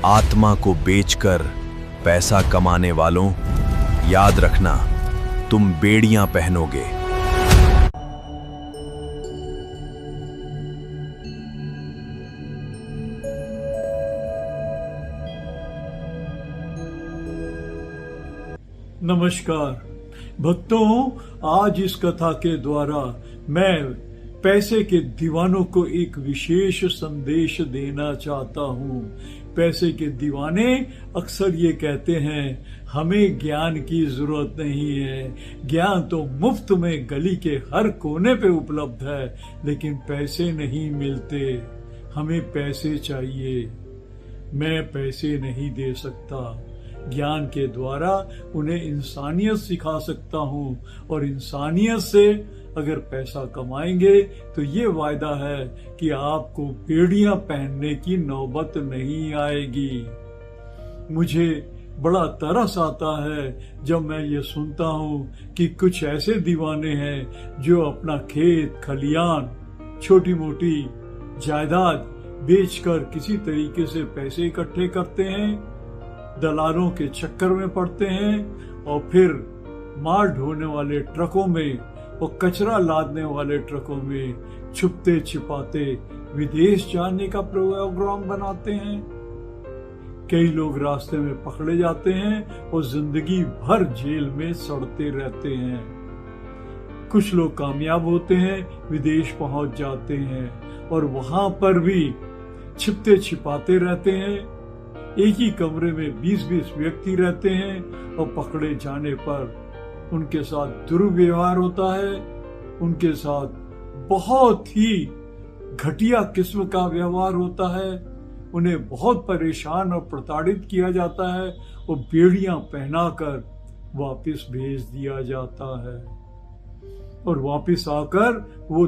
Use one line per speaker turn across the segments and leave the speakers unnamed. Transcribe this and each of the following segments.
आत्मा को बेचकर पैसा कमाने वालों, याद रखना तुम बेड़ियां पहनोगे।
नमस्कार भक्तों, आज इस कथा के द्वारा मैं पैसे के दीवानों को एक विशेष संदेश देना चाहता हूँ। पैसे के दीवाने अक्सर ये कहते हैं, हमें ज्ञान की जरूरत नहीं है, ज्ञान तो मुफ्त में गली के हर कोने पे उपलब्ध है, लेकिन पैसे नहीं मिलते, हमें पैसे चाहिए। मैं पैसे नहीं दे सकता, ज्ञान के द्वारा उन्हें इंसानियत सिखा सकता हूँ, और इंसानियत से अगर पैसा कमाएंगे तो ये वायदा है कि आपको बेड़ियां पहनने की नौबत नहीं आएगी। मुझे बड़ा तरस आता है जब मैं ये सुनता हूँ कि कुछ ऐसे दीवाने हैं जो अपना खेत खलियान, छोटी मोटी जायदाद बेचकर किसी तरीके से पैसे इकट्ठे करते हैं, दलालों के चक्कर में पड़ते हैं, और फिर माल ढोने वाले ट्रकों में और कचरा लादने वाले ट्रकों में छुपते छिपाते विदेश जाने का प्रोग्राम बनाते हैं। कई लोग रास्ते में पकड़े जाते हैं और जिंदगी भर जेल में सड़ते रहते हैं। कुछ लोग कामयाब होते हैं, विदेश पहुंच जाते हैं, और वहां पर भी छिपते छिपाते रहते हैं। एक ही कमरे में 20-20 व्यक्ति रहते हैं, और पकड़े जाने पर उनके साथ दुर्व्यवहार होता है, उनके साथ बहुत ही घटिया किस्म का व्यवहार होता है, उन्हें बहुत परेशान और प्रताड़ित किया जाता है, और बेड़ियां पहनाकर वापस भेज दिया जाता है, और वापस आकर वो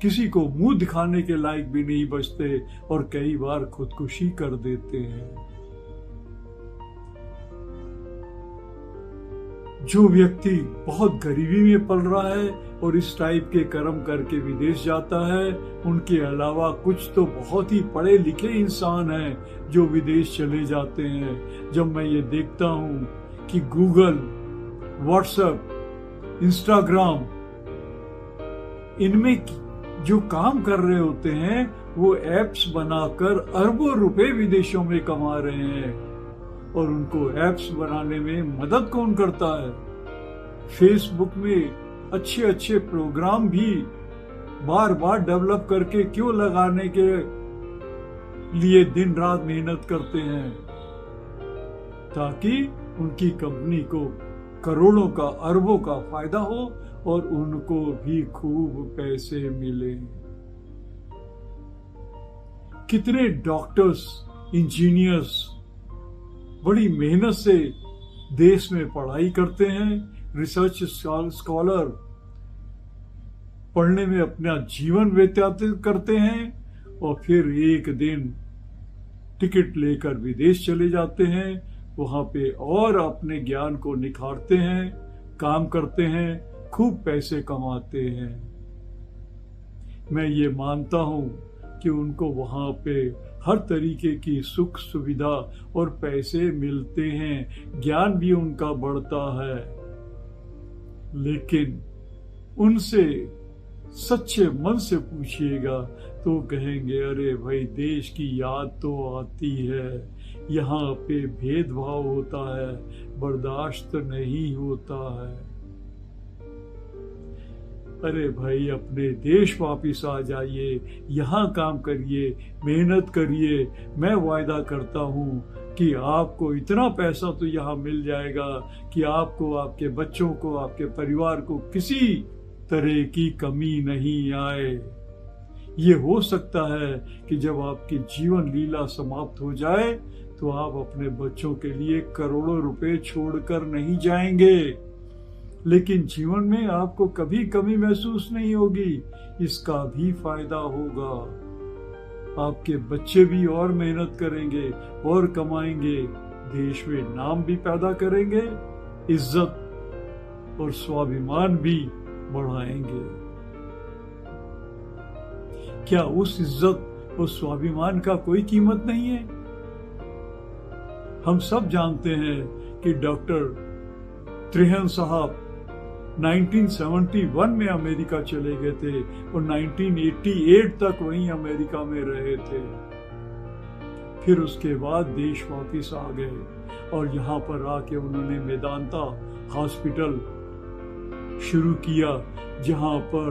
किसी को मुंह दिखाने के लायक भी नहीं बचते, और कई बार खुदकुशी कर देते हैं। जो व्यक्ति बहुत गरीबी में पल रहा है और इस टाइप के कर्म करके विदेश जाता है, उनके अलावा कुछ तो बहुत ही पढ़े लिखे इंसान हैं जो विदेश चले जाते हैं। जब मैं ये देखता हूँ कि गूगल, व्हाट्सएप, इंस्टाग्राम, इनमें जो काम कर रहे होते हैं वो एप्स बनाकर अरबों रुपए विदेशों में कमा रहे हैं, और उनको एप्स बनाने में मदद कौन करता है? फेसबुक में अच्छे अच्छे प्रोग्राम भी बार बार डेवलप करके क्यों लगाने के लिए दिन रात मेहनत करते हैं, ताकि उनकी कंपनी को करोड़ों का, अरबों का फायदा हो और उनको भी खूब पैसे मिले। कितने डॉक्टर्स, इंजीनियर्स बड़ी मेहनत से देश में पढ़ाई करते हैं, रिसर्च स्कॉलर पढ़ने में अपना जीवन व्यतीत करते हैं, और फिर एक दिन टिकट लेकर विदेश चले जाते हैं, वहां पे और अपने ज्ञान को निखारते हैं, काम करते हैं, खूब पैसे कमाते हैं। मैं ये मानता हूं कि उनको वहां पे हर तरीके की सुख सुविधा और पैसे मिलते हैं, ज्ञान भी उनका बढ़ता है, लेकिन उनसे सच्चे मन से पूछिएगा तो कहेंगे, अरे भाई देश की याद तो आती है, यहाँ पे भेदभाव होता है, बर्दाश्त नहीं होता है। अरे भाई अपने देश वापिस आ जाइए, यहाँ काम करिए, मेहनत करिए, मैं वायदा करता हूँ कि आपको इतना पैसा तो यहाँ मिल जाएगा कि आपको, आपके बच्चों को, आपके परिवार को किसी तरह की कमी नहीं आए। ये हो सकता है कि जब आपकी जीवन लीला समाप्त हो जाए तो आप अपने बच्चों के लिए करोड़ों रुपए छोड़कर नहीं जाएंगे, लेकिन जीवन में आपको कभी कमी महसूस नहीं होगी, इसका भी फायदा होगा। आपके बच्चे भी और मेहनत करेंगे और कमाएंगे, देश में नाम भी पैदा करेंगे, इज्जत और स्वाभिमान भी बढ़ाएंगे। क्या उस इज्जत और स्वाभिमान का कोई कीमत नहीं है? हम सब जानते हैं कि डॉक्टर त्रिहन साहब 1971 में अमेरिका चले गए थे और 1988 तक वहीं अमेरिका में रहे थे। फिर उसके बाद देश वापिस आ गए और यहाँ पर आके उन्होंने मेदांता हॉस्पिटल शुरू किया, जहाँ पर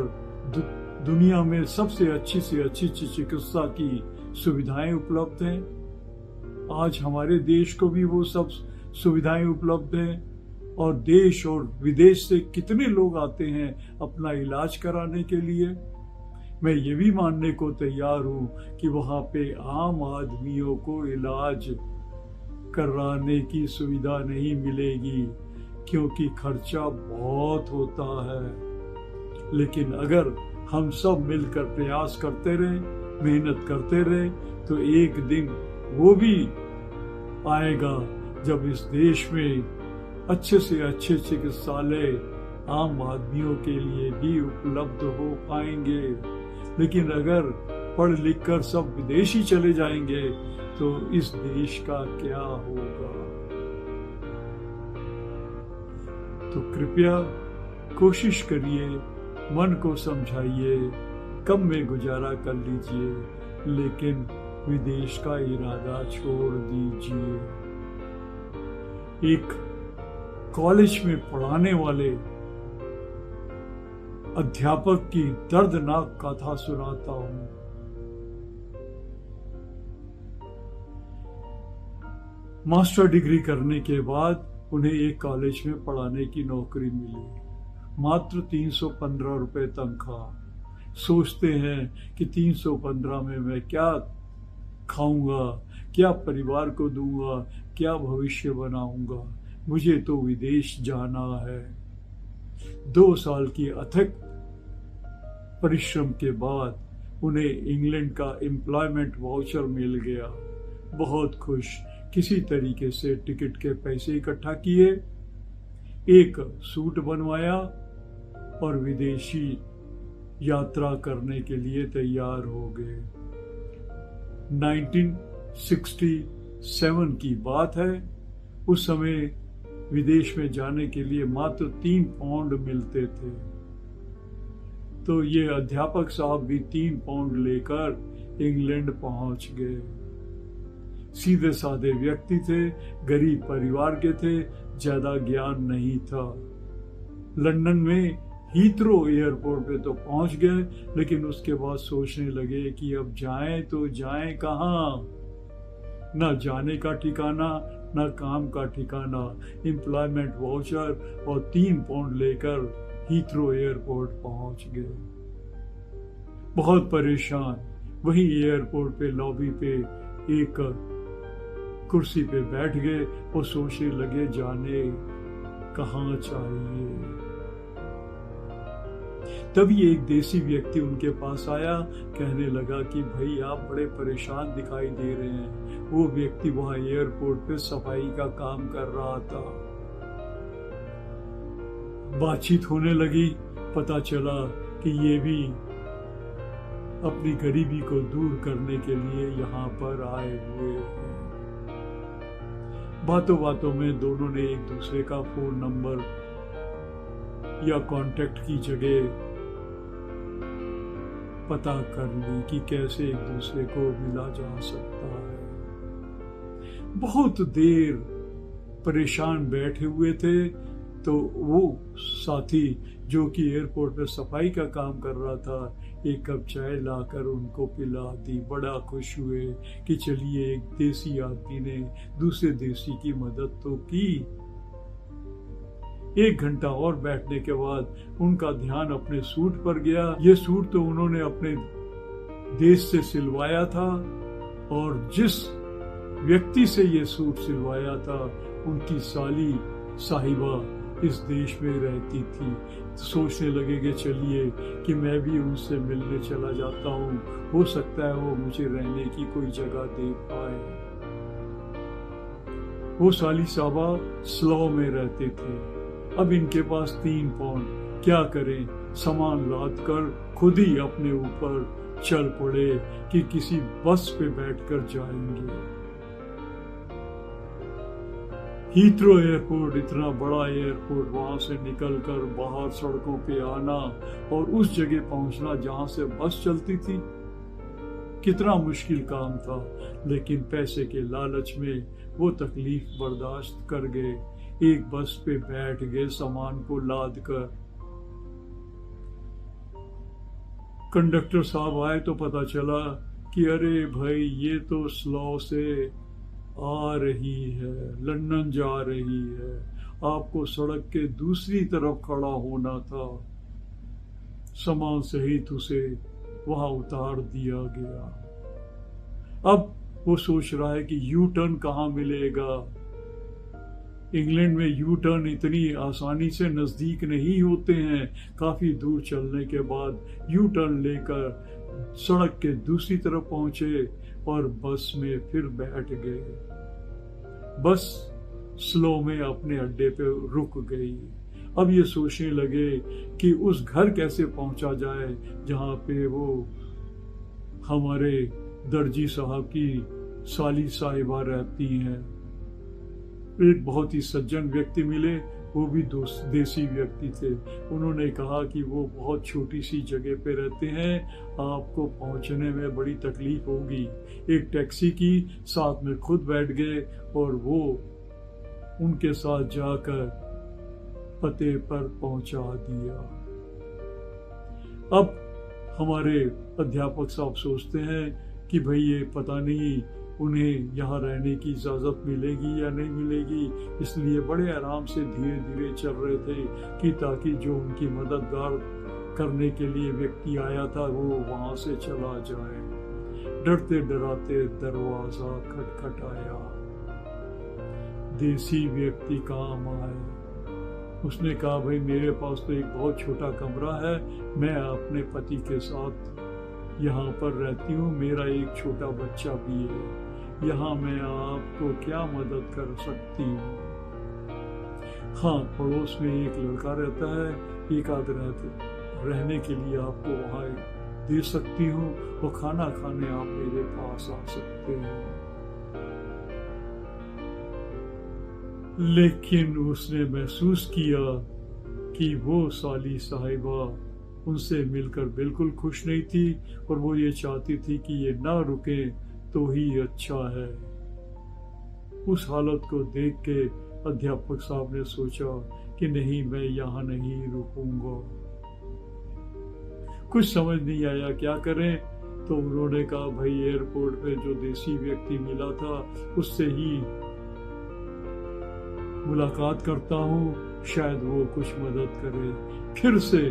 दुनिया में सबसे अच्छी से अच्छी चिकित्सा की सुविधाएं उपलब्ध हैं। आज हमारे देश को भी वो सब सुविधाएं उपलब्ध हैं और देश और विदेश से कितने लोग आते हैं अपना इलाज कराने के लिए। मैं ये भी मानने को तैयार हूं कि वहां पे आम आदमियों को इलाज कराने की सुविधा नहीं मिलेगी, क्योंकि खर्चा बहुत होता है। लेकिन अगर हम सब मिलकर प्रयास करते रहे, मेहनत करते रहे, तो एक दिन वो भी आएगा जब इस देश में अच्छे से अच्छे चिकित्सालय आम आदमियों के लिए भी उपलब्ध हो पाएंगे। लेकिन अगर पढ़ लिख कर सब विदेशी चले जाएंगे तो इस देश का क्या होगा। तो कृपया कोशिश करिए, मन को समझाइए, कम में गुजारा कर लीजिए, लेकिन विदेश का इरादा छोड़ दीजिए। एक कॉलेज में पढ़ाने वाले अध्यापक की दर्दनाक कथा सुनाता हूं। मास्टर डिग्री करने के बाद उन्हें एक कॉलेज में पढ़ाने की नौकरी मिली, मात्र 315 रुपए तनख्वाह। सोचते हैं कि 315 में मैं क्या खाऊंगा, क्या परिवार को दूंगा, क्या भविष्य बनाऊंगा, मुझे तो विदेश जाना है। 2 साल की अथक परिश्रम के बाद उन्हें इंग्लैंड का एम्प्लॉयमेंट वाउचर मिल गया। बहुत खुश, किसी तरीके से टिकट के पैसे इकट्ठा किए, एक सूट बनवाया और विदेशी यात्रा करने के लिए तैयार हो गए। 1967 की बात है। उस समय विदेश में जाने के लिए मात्र 3 पाउंड मिलते थे। तो ये अध्यापक साहब भी 3 पाउंड लेकर इंग्लैंड पहुंच गए। सीधे साधे व्यक्ति थे, गरीब परिवार के थे, ज्यादा ज्ञान नहीं था। लंदन में हीथ्रो एयरपोर्ट पे तो पहुंच गए, लेकिन उसके बाद सोचने लगे कि अब जाएं तो जाएं कहां। न जाने का ठिकाना, न काम का ठिकाना। एम्प्लॉयमेंट वाउचर और 3 पाउंड लेकर हीथ्रो एयरपोर्ट पहुंच गए। बहुत परेशान वही एयरपोर्ट पे लॉबी पे एक कुर्सी पे बैठ गए और सोचने लगे जाने कहां चाहिए। तभी एक देसी व्यक्ति उनके पास आया, कहने लगा कि भाई आप बड़े परेशान दिखाई दे रहे हैं। वो व्यक्ति वहां एयरपोर्ट पे सफाई का काम कर रहा था। बातचीत होने लगी, पता चला कि ये भी अपनी गरीबी को दूर करने के लिए यहाँ पर आए हुए हैं। बातों बातों में दोनों ने एक दूसरे का फोन नंबर या कांटेक्ट की जगह पता कर ली कि कैसे एक दूसरे को मिला जा सकता है। बहुत देर परेशान बैठे हुए थे तो वो साथी जो कि एयरपोर्ट पर सफाई का काम कर रहा था, एक कप चाय लाकर उनको पिला दी। बड़ा खुश हुए कि चलिए एक देसी आदमी ने दूसरे देसी की मदद तो की। 1 घंटा और बैठने के बाद उनका ध्यान अपने सूट पर गया। ये सूट तो उन्होंने अपने देश से सिलवाया था और जिस व्यक्ति से ये सूट सिलवाया था उनकी साली साहिबा इस देश में रहती थी। तो सोचने लगे कि चलिए कि मैं भी उनसे मिलने चला जाता हूँ, हो सकता है वो मुझे रहने की कोई जगह दे पाए। वो साली साहबा स्लॉ में रहते थे। अब इनके पास 3 पाउंड, क्या करें, सामान लाद कर खुद ही अपने ऊपर चल पड़े कि किसी बस पे बैठकर जाएंगे। हीथ्रो एयरपोर्ट, इतना बड़ा एयरपोर्ट, वहां से निकलकर बाहर सड़कों पे आना और उस जगह पहुंचना जहां से बस चलती थी, कितना मुश्किल काम था। लेकिन पैसे के लालच में वो तकलीफ बर्दाश्त कर गए। एक बस पे बैठ गए सामान को लाद कर। कंडक्टर साहब आए तो पता चला कि अरे भाई ये तो स्लो से आ रही है, लंदन जा रही है, आपको सड़क के दूसरी तरफ खड़ा होना था। सामान सहित उसे वहां उतार दिया गया। अब वो सोच रहा है कि यू टर्न कहाँ मिलेगा। इंग्लैंड में यू टर्न इतनी आसानी से नजदीक नहीं होते हैं। काफी दूर चलने के बाद यू टर्न लेकर सड़क के दूसरी तरफ पहुंचे और बस में फिर बैठ गए। बस स्लो में अपने अड्डे पे रुक गई। अब ये सोचने लगे कि उस घर कैसे पहुंचा जाए जहां पे वो हमारे दर्जी साहब की साली साहिबा रहती हैं। एक बहुत ही सज्जन व्यक्ति मिले, वो भी देसी व्यक्ति थे। उन्होंने कहा कि वो बहुत छोटी सी जगह पे रहते हैं, आपको पहुंचने में बड़ी तकलीफ होगी। एक टैक्सी की, साथ में खुद बैठ गए और वो उनके साथ जाकर पते पर पहुंचा दिया। अब हमारे अध्यापक साहब सोचते हैं कि भाई ये पता नहीं उन्हें यहाँ रहने की इजाजत मिलेगी या नहीं मिलेगी, इसलिए बड़े आराम से धीरे धीरे चल रहे थे कि ताकि जो उनकी मददगार करने के लिए व्यक्ति आया था वो वहां से चला जाए। डरते डराते दरवाजा खटखटाया। देसी व्यक्ति काम आए। उसने कहा भाई मेरे पास तो एक बहुत छोटा कमरा है, मैं अपने पति के साथ यहाँ पर रहती हूँ, मेरा एक छोटा बच्चा भी है, यहाँ मैं आपको क्या मदद कर सकती हूँ। हाँ, पड़ोस में एक लड़का रहता है, एक आध रहने के लिए आपको वहाँ दे सकती हूँ और खाना खाने आप मेरे पास आ सकते हैं। लेकिन उसने महसूस किया कि वो साली साहिबा उनसे मिलकर बिल्कुल खुश नहीं थी और वो ये चाहती थी कि ये ना रुके तो ही अच्छा है। उस हालत को देख के अध्यापक साहब ने सोचा कि नहीं, मैं यहाँ नहीं रुकूंगा। कुछ समझ नहीं आया क्या करें, तो उन्होंने कहा भाई एयरपोर्ट पे जो देसी व्यक्ति मिला था उससे ही मुलाकात करता हूँ, शायद वो कुछ मदद करे। फिर से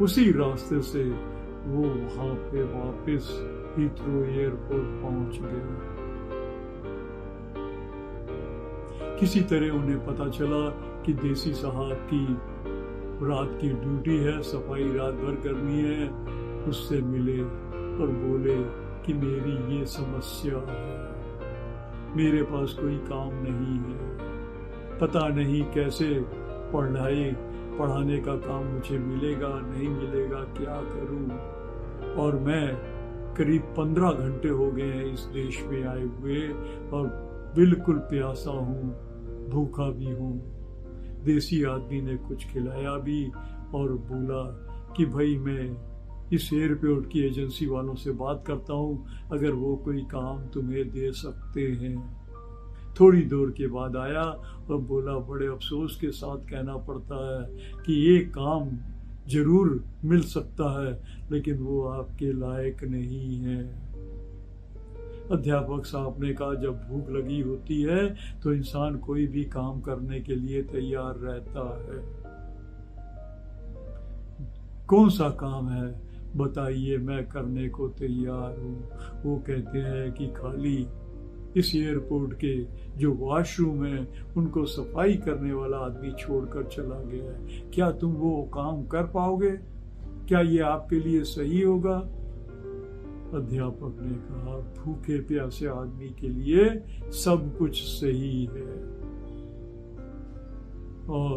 उसी रास्ते से वो वहां पे वापस हीथ्रो एयरपोर्ट पहुंच गए। किसी तरह उन्हें पता चला कि देसी साहब की रात की ड्यूटी है, सफाई रात भर करनी है। उससे मिले और बोले कि मेरी ये समस्या है, मेरे पास कोई काम नहीं है, पता नहीं कैसे पढ़ाने का काम मुझे मिलेगा नहीं मिलेगा, क्या करूं। और मैं करीब 15 घंटे हो गए हैं इस देश में आए हुए और बिल्कुल प्यासा हूं, भूखा भी हूं। देसी आदमी ने कुछ खिलाया भी और बोला कि भाई मैं इस एयरपोर्ट की एजेंसी वालों से बात करता हूं, अगर वो कोई काम तुम्हें दे सकते हैं। थोड़ी देर के बाद आया और बोला, बड़े अफसोस के साथ कहना पड़ता है कि ये काम जरूर मिल सकता है लेकिन वो आपके लायक नहीं है। अध्यापक साहब ने कहा, जब भूख लगी होती है तो इंसान कोई भी काम करने के लिए तैयार रहता है। कौन सा काम है बताइए, मैं करने को तैयार हूँ। वो कहते हैं कि खाली इस एयरपोर्ट के जो वॉशरूम है उनको सफाई करने वाला आदमी छोड़कर चला गया है, क्या तुम वो काम कर पाओगे? क्या ये आपके लिए सही होगा? अध्यापक ने कहा, भूखे प्यासे आदमी के लिए सब कुछ सही है। और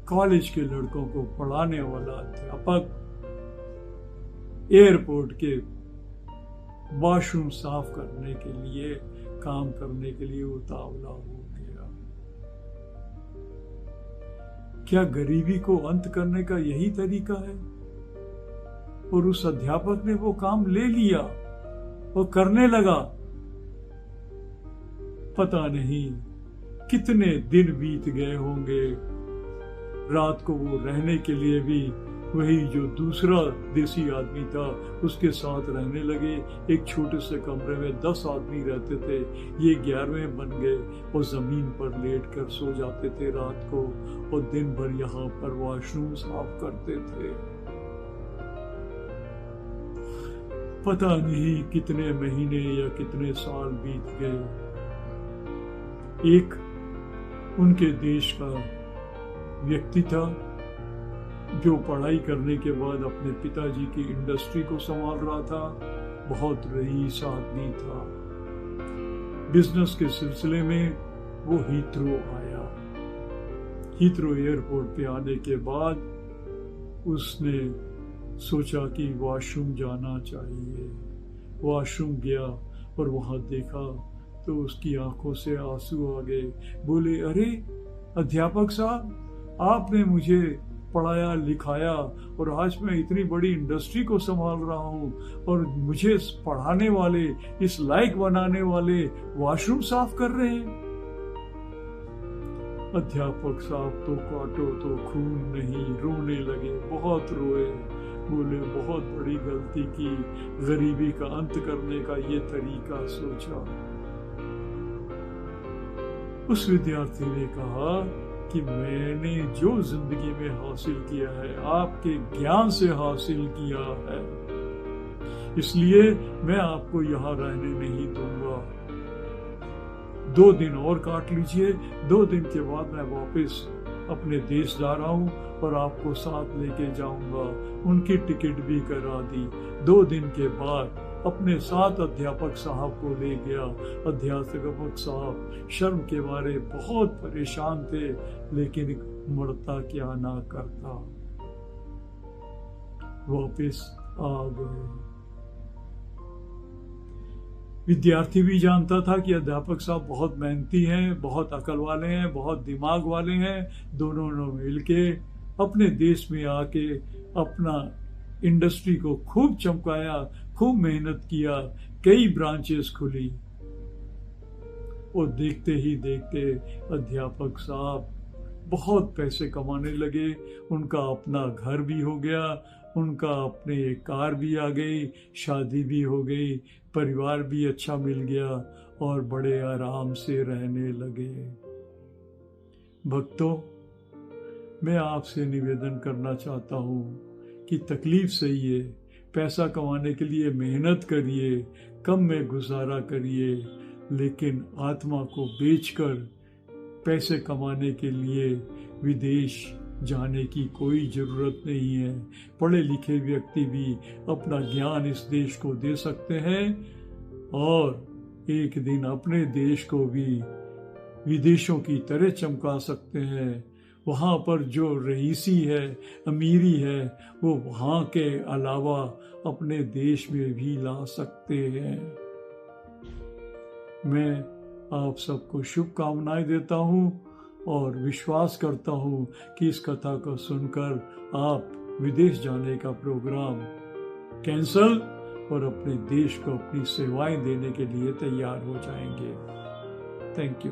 कॉलेज के लड़कों को पढ़ाने वाला अध्यापक एयरपोर्ट के वॉशरूम साफ करने के लिए काम करने के लिए उतावला हो गया। क्या गरीबी को अंत करने का यही तरीका है? और उस अध्यापक ने वो काम ले लिया और करने लगा। पता नहीं कितने दिन बीत गए होंगे। रात को वो रहने के लिए भी वही जो दूसरा देसी आदमी था उसके साथ रहने लगे। एक छोटे से कमरे में 10 आदमी रहते थे, ये 11वें बन गए और जमीन पर लेट कर सो जाते थे रात को, और दिन भर यहाँ पर वॉशरूम साफ करते थे। पता नहीं कितने महीने या कितने साल बीत गए। एक उनके देश का व्यक्ति था जो पढ़ाई करने के बाद अपने पिताजी की इंडस्ट्री को संभाल रहा था। बहुत रईस आदमी था। बिजनेस के सिलसिले में वो हीथ्रो आया। हीथ्रो एयरपोर्ट पे आने के बाद उसने सोचा कि वॉशरूम जाना चाहिए। वॉशरूम गया और वहां देखा तो उसकी आंखों से आंसू आ गए। बोले, अरे अध्यापक साहब, आपने मुझे पढ़ाया लिखाया और आज मैं इतनी बड़ी इंडस्ट्री को संभाल रहा हूँ, और मुझे पढ़ाने वाले, इस लायक बनाने वाले वॉशरूम साफ कर रहे हैं। अध्यापक साहब तो काटो तो खून नहीं, रोने लगे, बहुत रोए। बोले, बहुत बड़ी गलती की, गरीबी का अंत करने का ये तरीका सोचा। उस विद्यार्थी ने कहा कि मैंने जो जिंदगी में हासिल किया है आपके ज्ञान से हासिल किया है, इसलिए मैं आपको यहाँ रहने नहीं दूंगा। 2 दिन और काट लीजिए, 2 दिन के बाद मैं वापस अपने देश जा रहा हूँ और आपको साथ लेके जाऊंगा। उनकी टिकट भी करा दी। 2 दिन के बाद अपने साथ अध्यापक साहब को ले गया। अध्यापक साहब शर्म के मारे बहुत परेशान थे, लेकिन मरता क्या ना करता, वापस आ गए। विद्यार्थी भी जानता था कि अध्यापक साहब बहुत मेहनती हैं, बहुत अकल वाले हैं, बहुत दिमाग वाले हैं। दोनों ने मिलके अपने देश में आके अपना इंडस्ट्री को खूब चमकाया, खूब मेहनत किया, कई ब्रांचेस खुली, और देखते ही देखते अध्यापक साहब बहुत पैसे कमाने लगे। उनका अपना घर भी हो गया, उनका अपने एक कार भी आ गई, शादी भी हो गई, परिवार भी अच्छा मिल गया और बड़े आराम से रहने लगे। भक्तों, मैं आपसे निवेदन करना चाहता हूँ कि तकलीफ सही है, पैसा कमाने के लिए मेहनत करिए, कम में गुजारा करिए, लेकिन आत्मा को बेचकर पैसे कमाने के लिए विदेश जाने की कोई जरूरत नहीं है। पढ़े लिखे व्यक्ति भी अपना ज्ञान इस देश को दे सकते हैं और एक दिन अपने देश को भी विदेशों की तरह चमका सकते हैं। वहाँ पर जो रईसी है, अमीरी है, वो वहाँ के अलावा अपने देश में भी ला सकते हैं। मैं आप सबको शुभकामनाएं देता हूँ और विश्वास करता हूँ कि इस कथा को सुनकर आप विदेश जाने का प्रोग्राम कैंसल और अपने देश को अपनी सेवाएं देने के लिए तैयार हो जाएंगे। Thank you.